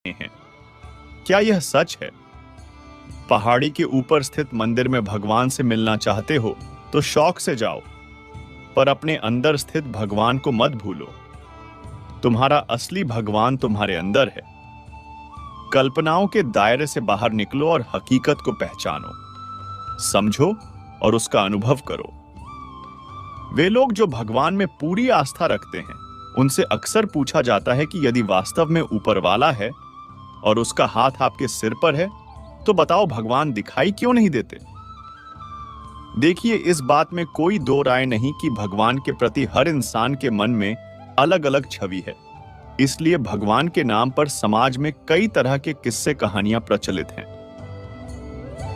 हैं। क्या यह सच है? पहाड़ी के ऊपर स्थित मंदिर में भगवान से मिलना चाहते हो तो शौक से जाओ, पर अपने अंदर स्थित भगवान को मत भूलो। तुम्हारा असली भगवान तुम्हारे अंदर है। कल्पनाओं के दायरे से बाहर निकलो और हकीकत को पहचानो, समझो और उसका अनुभव करो। वे लोग जो भगवान में पूरी आस्था रखते हैं, उनसे अक्सर पूछा जाता है कि यदि वास्तव में ऊपर वाला है और उसका हाथ आपके सिर पर है, तो बताओ भगवान दिखाई क्यों नहीं देते? देखिए, इस बात में कोई दो राय नहीं कि भगवान के प्रति हर इंसान के मन में अलग अलग छवि है। इसलिए भगवान के नाम पर समाज में कई तरह के किस्से कहानियां प्रचलित हैं।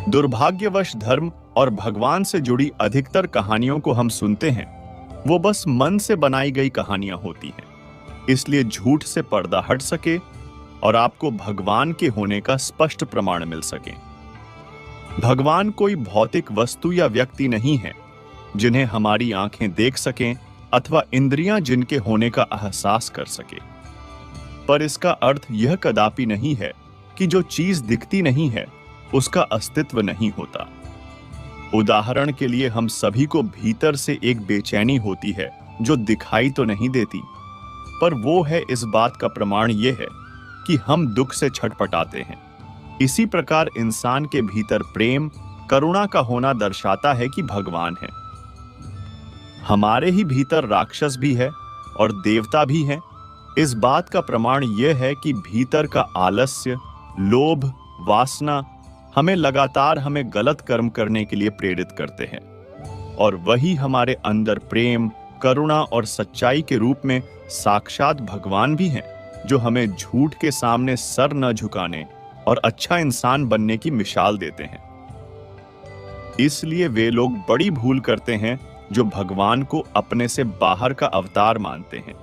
दुर्भाग्यवश धर्म और भगवान से जुड़ी अधिकतर कहानियों को हम सुनते हैं, वो बस मन से बनाई गई कहानियां होती हैं। इसलिए झूठ से पर्दा हट सके और आपको भगवान के होने का स्पष्ट प्रमाण मिल सके। भगवान कोई भौतिक वस्तु या व्यक्ति नहीं है जिन्हें हमारी आंखें देख सकें अथवा इंद्रियां जिनके होने का एहसास कर सके। पर इसका अर्थ यह कदापि नहीं है कि जो चीज दिखती नहीं है उसका अस्तित्व नहीं होता। उदाहरण के लिए, हम सभी को भीतर से एक बेचैनी होती है जो दिखाई तो नहीं देती, पर वो है इस बात का प्रमाण यह है कि हम दुख से छटपटाते हैं। इसी प्रकार इंसान के भीतर प्रेम, करुणा का होना दर्शाता है कि भगवान है। हमारे ही भीतर राक्षस भी है और देवता भी है। इस बात का प्रमाण यह है कि भीतर का आलस्य, लोभ, वासना हमें लगातार गलत कर्म करने के लिए प्रेरित करते हैं, और वही हमारे अंदर प्रेम, करुणा और सच्चाई के रूप में साक्षात भगवान भी हैं, जो हमें झूठ के सामने सर न झुकाने और अच्छा इंसान बनने की मिसाल देते हैं। इसलिए वे लोग बड़ी भूल करते हैं जो भगवान को अपने से बाहर का अवतार मानते हैं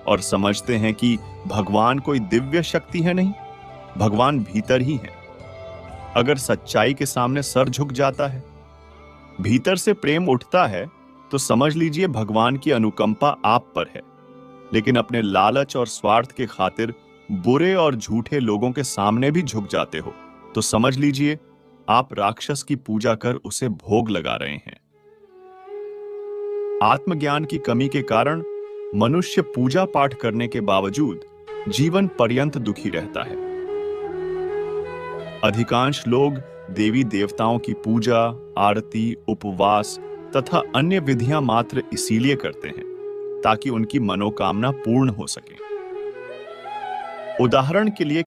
और समझते हैं कि भगवान कोई दिव्य शक्ति है। नहीं, भगवान भीतर ही है। अगर सच्चाई के सामने सर झुक जाता है, भीतर से प्रेम उठता है, तो समझ लीजिए भगवान की अनुकंपा आप पर है। लेकिन अपने लालच और स्वार्थ के खातिर बुरे और झूठे लोगों के सामने भी झुक जाते हो, तो समझ लीजिए आप राक्षस की पूजा कर उसे भोग लगा रहे हैं। आत्मज्ञान की कमी के कारण मनुष्य पूजा पाठ करने के बावजूद जीवन पर्यंत दुखी रहता है। अधिकांश लोग देवी देवताओं की पूजा, आरती, उपवास तथा अन्य विधियां मात्र इसीलिए करते हैं ताकि उनकी मनोकामना पूर्ण हो सके। उदाहरण के लिए,